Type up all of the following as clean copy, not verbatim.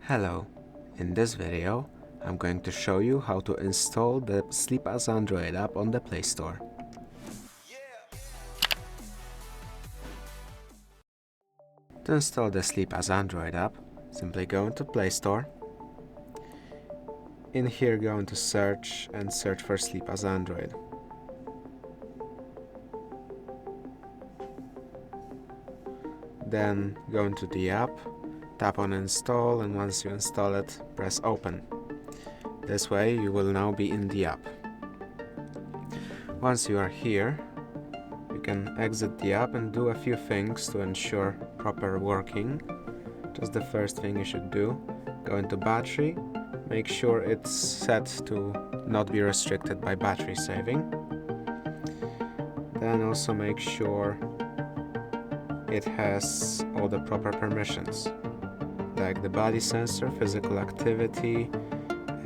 Hello, in this video I'm going to show you how to install the Sleep as Android app on the Play Store. To install the Sleep as Android app, simply go into Play Store. In here go into search and search for Sleep as Android. Then go into the app, tap on install, and once you install it, press open. This way you will now be in the app. Once you are here, you can exit the app and do a few things to ensure proper working. Just the first thing you should do, go into battery, make sure it's set to not be restricted by battery saving. Then also make sure it has all the proper permissions, like the body sensor, physical activity,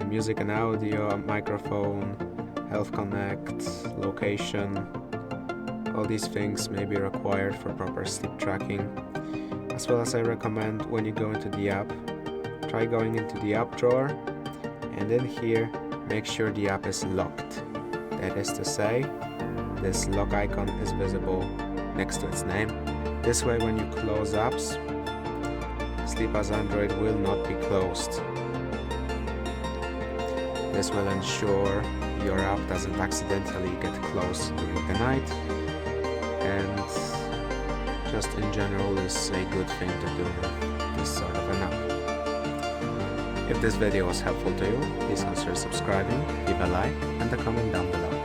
music and audio, microphone, health connect, location. All these things may be required for proper sleep tracking. As well as I recommend, when you go into the app, try going into the app drawer, and in here make sure the app is locked. That is to say, this lock icon is visible next to its name. This way when you close apps, Sleep as Android will not be closed. This will ensure your app doesn't accidentally get closed during the night, and just in general is a good thing to do with this sort of an app. If this video was helpful to you, please consider subscribing, leave a like and a comment down below.